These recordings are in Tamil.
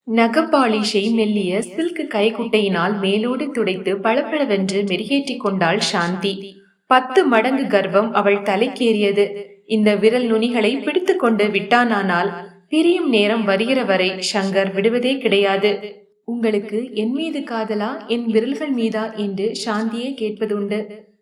நகபாலிஷை மெல்லிய சில்க் கைக்குட்டையினால் மேலோடு துடைத்து பளபளவென்று மெருகேற்றிக் கொண்டாள் சாந்தி. 10 மடங்கு கர்வம் அவள் தலைக்கேறியது. இந்த விரல் நுனிகளை பிடித்து கொண்டு விட்டானால் பிரியும் நேரம் வருகிற வரை சங்கர் விடுவதே கிடையாது. உங்களுக்கு என் மீது காதலா என் விரல்கள் மீதா என்று சாந்தியே கேட்பதுண்டு.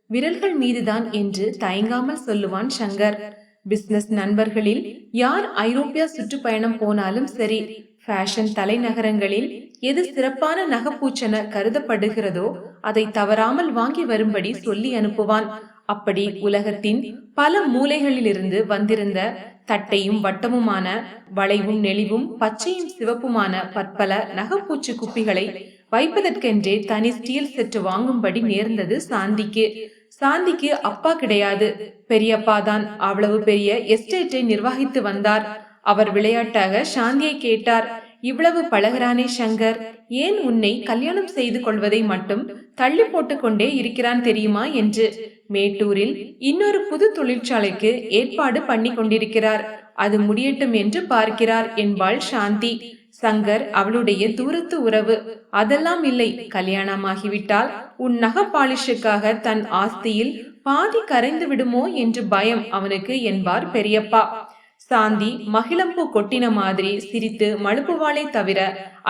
விரல்கள் மீதுதான் என்று தயங்காமல் சொல்லுவான் சங்கர். பிசினஸ் நண்பர்களில் யார் ஐரோப்பியா சுற்றுப்பயணம் போனாலும் சரி, ஃபேஷன் தலைநகரங்களில் எது சிறப்பான நகைப்பூச்சென கருதப்படுகிறதோ அதை தவறாமல் வாங்கி வரும்படி சொல்லி அனுப்புவான். அப்படி உலகத்தின் பல மூலைகளிலிருந்து வந்திருந்த தட்டையும் வட்டமுமான, வளைவும் நெளிவும் பச்சையும் சிவப்புமான பற்பல நகைப்பூச்சு குப்பிகளை வைப்பதற்கென்றே தனி ஸ்டீல் செட்டு வாங்கும்படி நேர்ந்தது சாந்திக்கு. சாந்திக்கு அப்பா கிடையாது, பெரியப்பா தான் அவ்வளவு பெரிய எஸ்டேட்டை நிர்வகித்து வந்தார். அவர் விளையாட்டாக சாந்தியை கேட்டார், இவ்வளவு பழகிறானே சங்கர், ஏன் உன்னை கல்யாணம் செய்து கொள்வதை மட்டும் தள்ளி போட்டு கொண்டே இருக்கிறான் தெரியுமா என்று. மேட்டூரில் இன்னொரு புது தொழிற்சாலைக்கு ஏற்பாடு பண்ணி கொண்டிருக்கிறார், அது முடியட்டும் என்று பார்க்கிறார் என்பாள் சாந்தி. சங்கர் அவளுடைய தூரத்து உறவு. அதெல்லாம் இல்லை, கல்யாணமாகிவிட்டால் உன் நகை பாலிஷுக்காக தன் ஆஸ்தியில் பாதி கரைந்து விடுமோ என்று பயம் அவனுக்கு என்பார் பெரியப்பா. சாந்தி மகிழம்பூ கொட்டின மாதிரி சிரித்து மழுப்புவாளை தவிர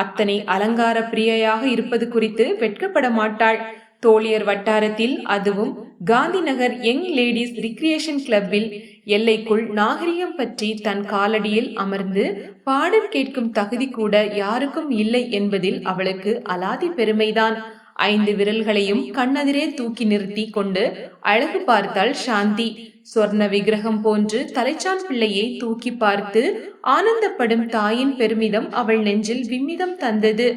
அத்தனை அலங்கார பிரியையாக இருப்பது குறித்து வெட்கப்பட மாட்டாள். தோழியர் வட்டாரத்தில், அதுவும் Gandhi Nagar young ladies recreation கிளப்பில் எல்லைக்குள் நாகரிகம் பற்றி தன் காலடியில் அமர்ந்து பாடம் கேட்கும் தகுதி கூட யாருக்கும் இல்லை என்பதில் அவளுக்கு அலாதி பெருமைதான். 5 விரல்களையும் கண்ணெதிரே தூக்கி நிறுத்தி கொண்டு அழகு பார்த்தாள் சாந்தி. சொர்ண விக்கிரகம் போன்று தலைச்சான் பிள்ளையை தூக்கி பார்த்து ஆனந்தப்படும் தாயின் பெருமிதம் அவள் நெஞ்சில் விம்மிதம் தந்தது.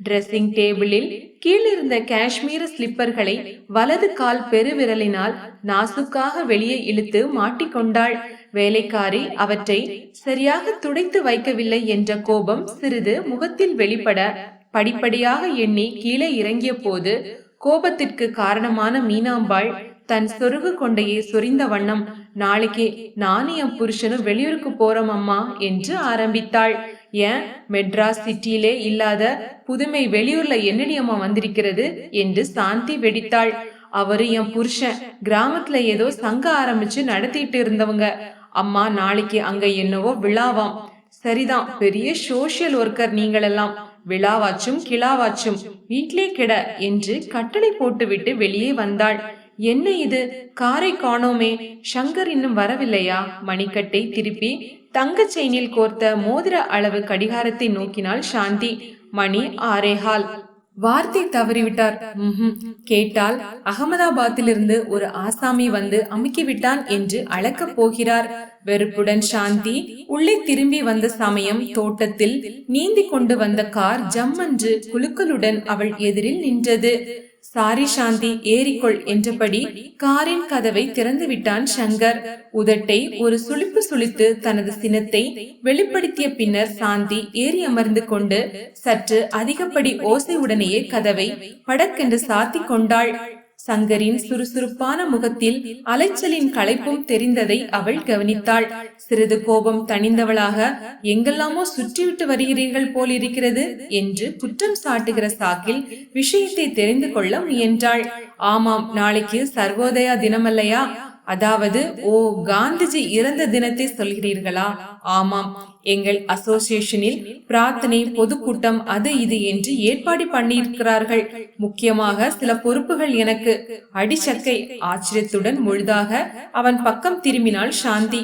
டிரெஸ்ஸிங் டேபிளில் கீழிருந்த காஷ்மீர ஸ்லிப்பர்களை வலது கால் பெருவிரலினால் நாசுக்காக வெளியே இழுத்து மாட்டிக்கொண்டாள். வேலைக்காரி அவற்றை சரியாக துடைத்து வைக்கவில்லை என்ற கோபம் சிறிது முகத்தில் வெளிப்பட படிப்படியாக எண்ணி கீழே இறங்கிய போது கோபத்திற்கு காரணமான மீனாம்பாள் தன் சொருகு கொண்டையை சொரிந்த வண்ணம், நாளைக்கு நானும் என் புருஷனும் வெளியூருக்கு போறோம் அம்மா என்று ஆரம்பித்தாள். ஏன், மெட்ராஸ் சிட்டியிலே இல்லாத புதுமை வெளியூர்ல என்னடி அம்மா வந்திருக்கிறது என்று சாந்தி வெடித்தாள். அவரு என் புருஷன் கிராமத்துல ஏதோ சங்க ஆரம்பிச்சு நடத்திட்டு இருந்தவங்க அம்மா, நாளைக்கு அங்க என்னவோ விழாவாம். சரிதான், பெரிய சோசியல் ஒர்க்கர் நீங்களெல்லாம், விழாவாச்சும் கிளாவாச்சும் வீட்லே கிட என்று கட்டளை போட்டுவிட்டு வெளியே வந்தாள். என்ன இது, காரை காணோமே, சங்கர் இன்னும் வரவில்லையா? மணிக்கட்டை திருப்பி தங்க செயினில் கோர்த்த மோதிர அளவு கடிகாரத்தை நோக்கினாள் சாந்தி. மணி 6:15. வார்த்தை தவறிவிட்டார். கேட்டால் அகமதாபாத்திலிருந்து ஒரு ஆசாமி வந்து அமுக்கிவிட்டான் என்று அழைக்கப் போகிறார். வெறுப்புடன் சாந்தி உள்ளே திரும்பி வந்த சமயம் தோட்டத்தில் நீந்தி கொண்டு வந்த கார் ஜம்மென்று குலுக்கலுடன் அவள் எதிரில் நின்றது. சாரி சாந்தி, ஏறிக்கொள் என்றபடி காரின் கதவை திறந்து விட்டான் சங்கர். உதட்டை ஒரு சுளிப்பு சுளித்து தனது சினத்தை வெளிப்படுத்திய பின்னர் சாந்தி ஏறி அமர்ந்து கொண்டு சற்று அதிகப்படி ஓசை உடனேயே கதவை படக்கென்று சாத்தி கொண்டாள். சங்கரின் சுறுசுறுப்பான முகத்தில் அலைச்சலின் களைப்பும் தெரிந்ததை அவள் கவனித்தாள். சிறிது கோபம் தணிந்தவளாக, எங்கெல்லாமோ சுற்றிவிட்டு வருகிறீர்கள் போலிருக்கிறது என்று குற்றம் சாட்டுகிற சாக்கில் விஷயத்தை தெரிந்து கொள்ள முயன்றாள். ஆமாம், நாளைக்கு சர்வோதயா தினமல்லையா? அதாவது, ஓ, காந்திஜி இறந்த தினத்தை சொல்கிறீர்களா? ஆமாம், எங்கள் அசோசியேஷனில் பிரார்த்தனை, பொதுக்கூட்டம், அது இது என்று ஏற்பாடு பண்ணியிருக்கிறார்கள். முக்கியமாக சில பொறுப்புகள் எனக்கு. அடிச்சக்கை. ஆச்சரியத்துடன் முழுதாக அவன் பக்கம் திரும்பினாள் சாந்தி.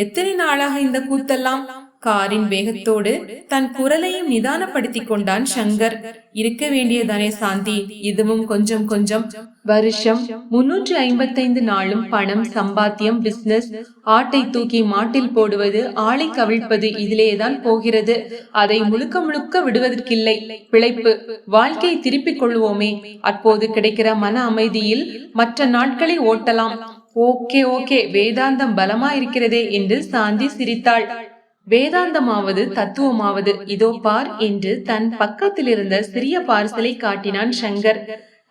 எத்தனை நாளாக இந்த கூத்தெல்லாம்? காரின் வேகத்தோடு தன் குரலையும் நிதானப்படுத்தி கொண்டான் சங்கர். இருக்க வேண்டியதானே சாந்தி, இதுவும் கொஞ்சம் கொஞ்சம். வருஷம் 355 நாளும் பணம், சம்பாத்தியம், பிசினஸ், ஆட்டை தூக்கி மாட்டில் போடுவது, ஆளை கவிழ்ப்பது, இதிலேதான் போகிறது. அதை முழுக்க முழுக்க விடுவதற்கில்லை. பிழைப்பு, வாழ்க்கையை திருப்பிக் கொள்வோமே, அப்போது கிடைக்கிற மன அமைதியில் மற்ற நாட்களை ஓட்டலாம். ஓகே ஓகே, வேதாந்தம் பலமா இருக்கிறதே என்று சாந்தி சிரித்தாள். வேதாந்தமாவது தத்துவமாவது இதோ பார் என்று தன் பக்கத்தில் இருந்த சிறிய பார்சலை காட்டினான் சங்கர்.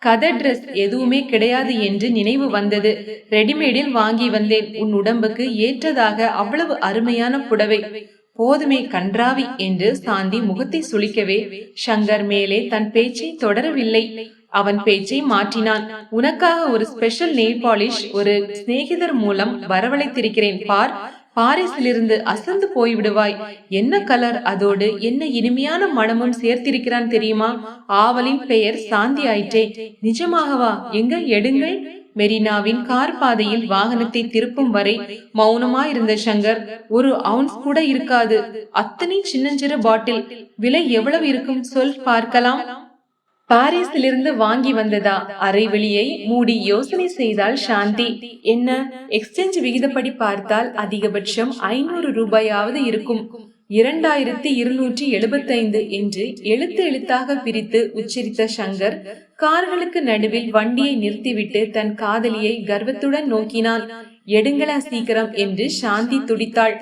கதர் டிரெஸ் எதுவுமே கிடையாது என்று நினைவு வந்தது. ரெடிமேடில் வாங்கி வந்தேன். உன் உடம்புக்கு ஏற்றதாக அவ்வளவு அருமையான புடவை. போதுமே கன்றாவி என்று சாந்தி முகத்தை சுளிக்கவே சங்கர் மேலே தன் பேச்சை தொடரவில்லை. அவன் பேச்சை மாற்றினான். உனக்காக ஒரு ஸ்பெஷல் நெயில் பாலிஷ் ஒரு சிநேகிதர் மூலம் வரவழைத்திருக்கிறேன் பார். பாரிஸிலிருந்து அசந்து போய்விடுவாய். என்ன கலர், அதோடு என்ன இனிமையான மனமும் சேர்த்திருக்கிறான் தெரியுமா? ஆவலின் பெயர் சாந்தி ஆயிற்றே. நிஜமாகவா? எங்க எடுங்கள். மெரினாவின் கார் பாதையில் வாகனத்தை திருப்பும் வரை மௌனமாயிருந்த சங்கர், ஒரு அவுன்ஸ் கூட இருக்காது. அத்தனை சின்னஞ்சிறு பாட்டில். விலை எவ்வளவு இருக்கும் சொல் பார்க்கலாம். பாரிஸிலிருந்து வாங்கி வந்ததா? அரை வெளியை மூடி யோசனை செய்தால் சாந்தி. என்ன, எக்ஸ்சேஞ்ச் விகிதப்படி பார்த்தால் அதிகபட்சம் 500 ரூபாயாவது இருக்கும். 2275 என்று எழுத்தாக பிரித்து உச்சரித்த சங்கர் கார்களுக்கு நடுவில் வண்டியை நிறுத்திவிட்டு தன் காதலியை கர்வத்துடன் நோக்கினான். எடுங்களா சீக்கிரம் என்று சாந்தி துடித்தாள்.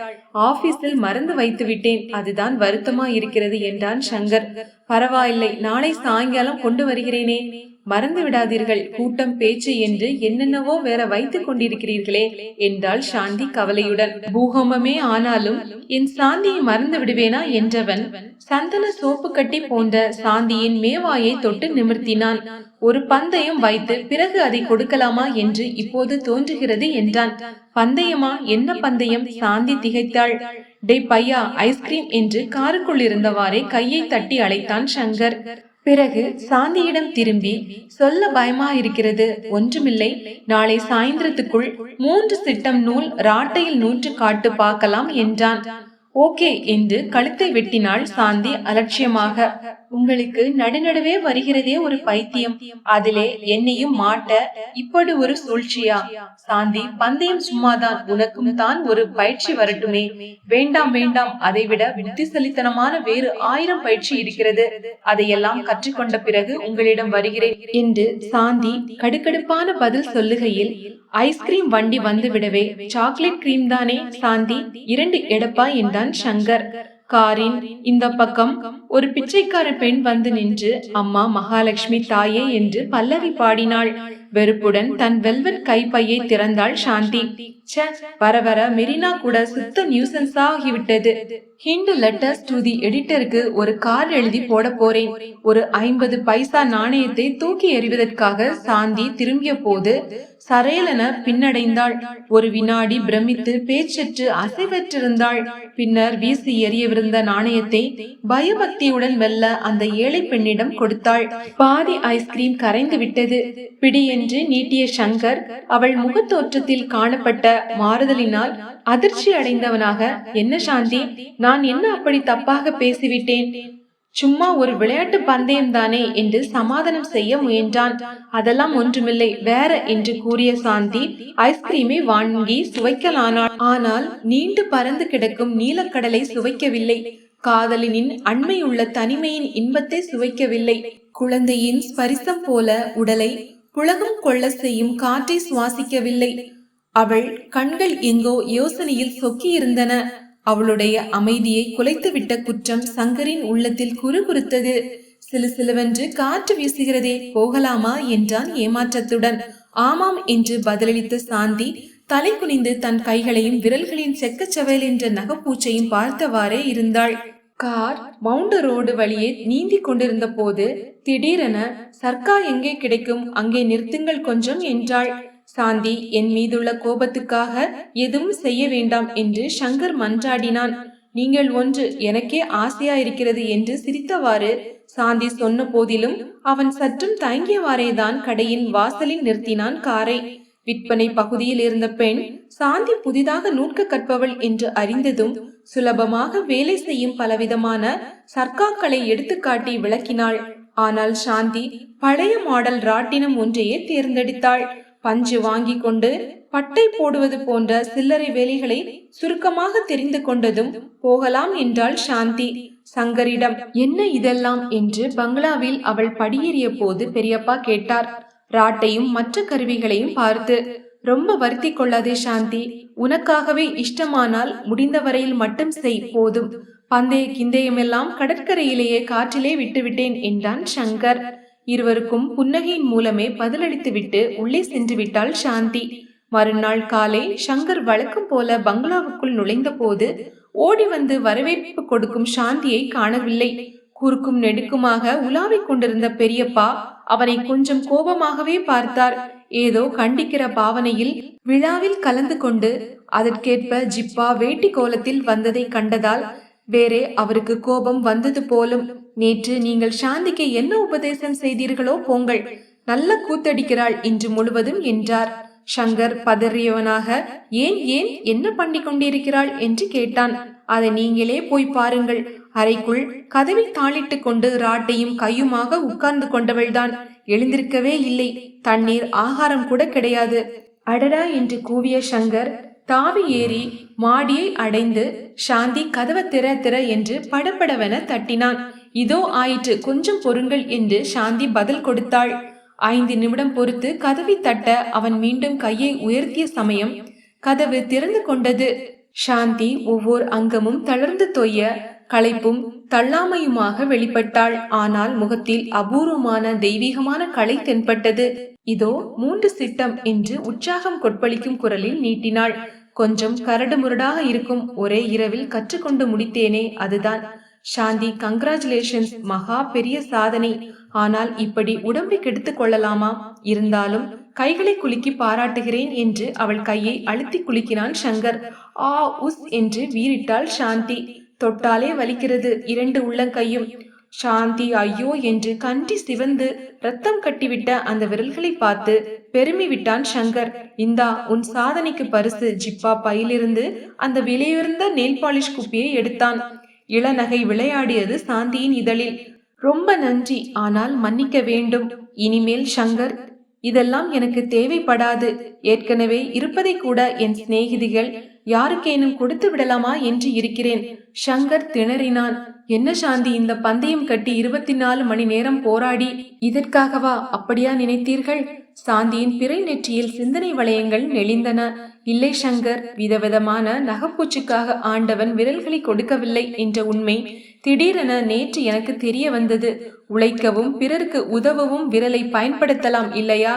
ஆபீஸில் மறந்து வைத்து விட்டேன், அதுதான் வருத்தமா இருக்கிறது என்றான் சங்கர். பரவாயில்லை, நாளை சாயங்காலம் கொண்டு வருகிறேனே. மறந்து விடாதீர்கள், கூட்டம் பேச்சு என்று என்னென்னவோ வேற வைத்துக் கொண்டிருக்கிறீர்களே என்றாள் சாந்தி கவலையுடன். பூகம்பமே ஆனாலும் என் சாந்தியை மறந்து விடுவேனா என்றவன் சந்தன சோப்பு கட்டி போன்ற சாந்தியின் மேவாயை தொட்டு நிமிர்த்தினான். ஒரு பந்தயம் வைத்து பிறகு அதை கொடுக்கலாமா என்று இப்போது தோன்றுகிறது என்றான். பந்தயமா? என்ன பந்தயம்? சாந்தி திகைத்தாள். டே பையா, ஐஸ்கிரீம் என்று காருக்குள் இருந்தவாறே கையை தட்டி அழைத்தான் சங்கர். பிறகு சாந்தியிடம் திரும்பி, சொல்ல பயமா இருக்கிறது. ஒன்றுமில்லை, நாளை சாயந்திரத்துக்குள் 3 சிட்டம் நூல் ராட்டையில் 100 காட்டு பார்க்கலாம் என்றான். ஓகே என்று கழுத்தை வெட்டினாள் சாந்தி அலட்சியமாக. உங்களுக்கு நடுநடுவே வருகிறதே ஒரு பைத்தியம், அதிலே என்னையும் மாட்ட இப்படி ஒரு சூழ்ச்சியா? சாந்தி, பந்தயம் சும்மாதான், உனக்கும் தான் ஒரு பயிற்சி வரட்டுமே. வேண்டாம் வேண்டாம், அதைவிட புத்திசலித்தனமான வேறு 1000 பயிற்சி இருக்கிறது. அதையெல்லாம் கற்றுக்கொண்ட பிறகு உங்களிடம் வருகிறேன் என்று சாந்தி கடுக்கடுப்பான பதில் சொல்லுகையில் ஐஸ்கிரீம் வண்டி வந்து விடவே, சாக்லேட் கிரீம் தானே சாந்தி, 2 எடப்பா என்றான் சங்கர். காரின் இந்த பக்கம் ஒரு பிச்சைக்கார பெண் வந்து நின்று அம்மா மகாலட்சுமி தாயே என்று பல்லவி பாடினாள். வெறுப்புடன் தன் வெல்வெட் கைப்பையை திறந்தாள் சாந்தி. வர வர மெரினா கூட சுத்த நியூசன்ஸ் ஆகிவிட்டது. ஹிந்து லெட்டர்ஸ் டு தி எடிட்டருக்கு ஒரு கார்டு எழுதி போட போறேன். ஒரு 50 பைசா நாணயத்தை தூக்கி எறிவதற்காக சாந்தி திரும்பிய போது சரையலென பின்னடைந்தாள். ஒரு வினாடி பிரமித்து பேச்சற்று அசைவற்றிருந்தாள். பின்னர் வீசி எறியவிருந்த நாணயத்தை பயபக்தியுடன் வெல்ல அந்த ஏழை பெண்ணிடம் கொடுத்தாள். பாதி ஐஸ்கிரீம் கரைந்து விட்டது. பிடி என்று நீட்டிய சங்கர் அவள் முகத்தோற்றத்தில் காணப்பட்ட மாறுதலினால் அதிர்ச்சி அடைந்தவனாக, என்ன சாந்தி, நான் என்ன அப்படி தப்பாக பேசிவிட்டேன்? சும்மா ஒரு விளையாட்டு பந்தயம் தானே என்று சமாதானம் செய்ய முயன்றான். அதெல்லாம் ஒன்றுமில்லை, வேற என்று கூறிய சாந்தி ஐஸ்கிரீமை வாங்கி சுவைக்கலானாள். ஆனால் நீண்டு பறந்து கிடக்கும் நீலக்கடலை சுவைக்கவில்லை. காதலினின் அண்மையுள்ள தனிமையின் இன்பத்தை சுவைக்கவில்லை. குழந்தையின் ஸ்பரிசம் போல உடலை புலகம் கொள்ள செய்யும் காற்றை சுவாசிக்கவில்லை. அவள் கண்கள் எங்கோ யோசனையில் சொக்கியிருந்தன. அவளுடைய அமைதியை குலைத்துவிட்ட குற்றம் சங்கரின் உள்ளத்தில் குறுகுறுத்தது. சிலுசிலுவென்று காற்று வீசுகிறதே, போகலாமா என்றான் ஏமாற்றத்துடன். ஆமாம் என்று பதிலளித்த சாந்தி தலை குனிந்து தன் கைகளையும் விரல்களின் செக்கச்சவையில் என்ற நகப்பூச்சையும் பார்த்தவாறே இருந்தாள். கார் மவுண்ட் ரோடு வழியே நீந்தி கொண்டிருந்த போது திடீரென சர்க்கா எங்கே கிடைக்கும், அங்கே நிறுத்துங்கள் கொஞ்சம் என்றாள். சாந்தி, என் மீதுள்ள கோபத்துக்காக எதுவும் செய்ய வேண்டாம் என்று சங்கர் மன்றாடினான். நீங்கள் ஒன்று எனக்கே ஆசையா இருக்கிறது என்று சிரித்தவாறு சாந்தி சொன்ன போதிலும் அவன் சற்றும் தயங்கியவாறேதான் கடையின் வாசலில் நிறுத்தினான் காரை. விற்பனை பகுதியில் இருந்த பெண் சாந்தி புதிதாக நூற்க கற்பவள் என்று அறிந்ததும் சுலபமாக வேலை செய்யும் பலவிதமான சர்க்காக்களை எடுத்துக்காட்டி விளக்கினாள். ஆனால் சாந்தி பழைய மாடல் ராட்டினம் ஒன்றையே தேர்ந்தெடுத்தாள். பஞ்சு வாங்கி கொண்டு பட்டை போடுவது போன்ற சில்லறை வேலைகளை சுருக்கமாக தெரிந்து கொண்டதும் போகலாம் என்றாள் சாந்தி. சங்கரிடம், என்ன இதெல்லாம் என்று பங்களாவில் அவள் படியேறிய போது பெரியப்பா கேட்டார். ராட்டையும் மற்ற கருவிகளையும் பார்த்து, ரொம்ப வருத்தி கொள்ளாதே சாந்தி, உனக்காகவே இஷ்டமானால் முடிந்த வரையில் மட்டும் செய், போதும். பந்தய கிந்தயமெல்லாம் கடற்கரையிலேயே காற்றிலே விட்டுவிட்டேன் என்றான் சங்கர். இருவருக்கும் புன்னகையின் மூலமே பதிலளித்துவிட்டு உள்ளே சென்று விட்டாள் சாந்தி. மறுநாள் காலை சங்கர் வழக்கம் போல பங்களாவுக்குள் நுழைந்த போது ஓடி வந்து வரவேற்பு கொடுக்கும் சாந்தியை காணவில்லை. குறுக்கும் நெடுக்குமாக உலாவிக் கொண்டிருந்த பெரியப்பா அவனை கொஞ்சம் கோபமாகவே பார்த்தார். ஏதோ கண்டிக்கிற பாவனையில் விழாவில் கலந்து கொண்டு அதற்கேற்ப ஜிப்பா வேட்டி கோலத்தில் வந்ததை கண்டதால் வேறே அவருக்கு கோபம் வந்தது போலும். நேற்று நீங்கள் சாந்திக்கு என்ன உபதேசம் செய்தீர்களோ போங்கள், நல்ல கூத்தடிக்கிறாள் இன்று முழுவதும் என்றார். சங்கர் பதறியவனாக ஏன் ஏன் என்ன பண்ணி கொண்டிருக்கிறாள் என்று கேட்டான். அதை நீங்களே போய் பாருங்கள். அறைக்குள் கதவை தாளிட்டு கொண்டு ராட்டையும் கையுமாக உட்கார்ந்து கொண்டவள்தான். எழுந்திருக்கவே இல்லை. தண்ணீர் ஆகாரம் கூட கிடையாது. அடடா என்று கூவிய சங்கர் தாவி ஏறி மாடியை அடைந்து சாந்தி கதவை திற திற என்று படபடவென தட்டினான். இதோ ஆயிற்று, கொஞ்சம் பொறுங்கள் என்று சாந்தி பதில் கொடுத்தாள். 5 நிமிடம் பொறுத்து கதவை தட்ட அவன் மீண்டும் கையை உயர்த்திய சமயம் கதவு திறந்து கொண்டது. சாந்தி ஒவ்வொரு அங்கமும் தளர்ந்து தொய்ய களைப்பும் தள்ளாமையுமாக வெளிப்பட்டாள். ஆனால் முகத்தில் அபூர்வமான தெய்வீகமான களை தென்பட்டது. இதோ 3 சிட்டம் என்று உற்சாகம் கொட்பளிக்கும் குரலில் நீட்டினாள். கொஞ்சம் கரடு முரடாக இருக்கும், ஒரே இரவில் கற்றுக்கொண்டு முடித்தேனே அதுதான். சாந்தி, கங்க்ராச்சுலேஷன்ஸ், மகா பெரிய சாதனை. ஆனால் இப்படி உடம்பை கெடுத்துக் கொள்ளலாமா? இருந்தாலும் கைகளை குலுக்கி பாராட்டுகிறேன் என்று அவள் கையை அழுத்தி குலுக்கினான் சங்கர். ஆ உஸ் என்று வீறிட்டாள் சாந்தி. தொட்டாலே வலிக்கிறது 2 உள்ளங்கையும். சாந்தி ஐயோ என்று கண்டி சிவந்து ரத்தம் கட்டிவிட்ட அந்த விரல்களை பார்த்து பெருமி விட்டான் சங்கர். இந்தா உன் சாதனைக்கு பரிசு. ஜிப்பா பையிலிருந்து அந்த விலையுயர்ந்த நெயில் பாலிஷ் குப்பியை எடுத்தான். இளநகை விளையாடியது சாந்தியின் இதழில். ரொம்ப நன்றி, ஆனால் மன்னிக்க வேண்டும். இனிமேல் சங்கர் இதெல்லாம் எனக்கு தேவைப்படாது. ஏற்கனவே இருப்பதை கூட என் சிநேகிதிகள் யாருக்கேனும் கொடுத்து விடலாமா என்று இருக்கிறேன். சங்கர் திணறினான். என்ன சாந்தி, இந்த பந்தயம் கட்டி 24 மணி நேரம் போராடி இதற்காகவா? அப்படியா நினைத்தீர்கள்? சாந்தியின் பிறை நெற்றியில் சிந்தனை வளையங்கள் நெளிந்தன. இல்லை சங்கர், விதவிதமான நகைப்பூச்சுக்காக ஆண்டவன் விரல்களை கொடுக்கவில்லை என்ற உண்மை திடீரென நேற்று எனக்கு தெரிய வந்தது. உழைக்கவும் பிறருக்கு உதவவும் விரலை பயன்படுத்தலாம் இல்லையா?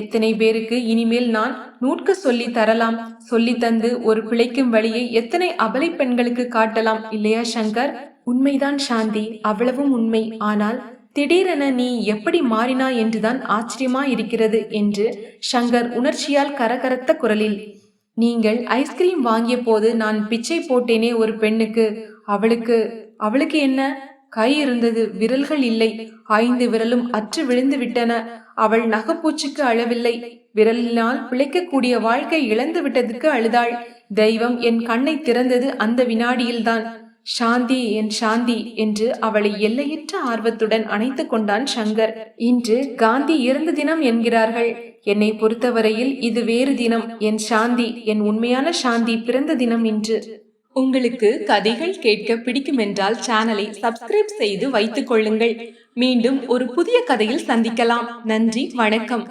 எத்தனை பேருக்கு இனிமேல் நான் நூற்க சொல்லி தரலாம். சொல்லி தந்து ஒரு பிழைக்கும் வழியை எத்தனை அபலை பெண்களுக்கு காட்டலாம் இல்லையா சங்கர்? உண்மைதான் சாந்தி, அவ்வளவும் உண்மை. ஆனால் திடீரென நீ எப்படி மாறினா என்றுதான் ஆச்சரியமா இருக்கிறது என்று சங்கர் உணர்ச்சியால் கரகரத்த குரலில். நீங்கள் ஐஸ்கிரீம் வாங்கிய போது நான் பிச்சை போட்டேனே ஒரு பெண்ணுக்கு. அவளுக்கு என்ன? கை இருந்தது, விரல்கள் இல்லை. 5 விரலும் அற்று விழுந்து விட்டன. அவள் நகைப்பூச்சுக்கு அழவில்லை, விரலினால் பிழைக்கக்கூடிய வாழ்க்கை இழந்து விட்டதுக்கு அழுதாள். தெய்வம் என் கண்ணை திறந்தது அந்த வினாடியில்தான். சாந்தி, என் சாந்தி என்று அவளை எல்லையற்ற ஆர்வத்துடன் அணைத்து கொண்டான் சங்கர். இன்று காந்தி இறந்த தினம் என்கிறார்கள். என்னை பொறுத்தவரையில் இது வேறு தினம். என் சாந்தி, என் உண்மையான சாந்தி பிறந்த தினம் இன்று. உங்களுக்கு கதைகள் கேட்க பிடிக்கும் என்றால் சேனலை சப்ஸ்கிரைப் செய்து வைத்துக் கொள்ளுங்கள். மீண்டும் ஒரு புதிய கதையில் சந்திக்கலாம். நன்றி, வணக்கம்.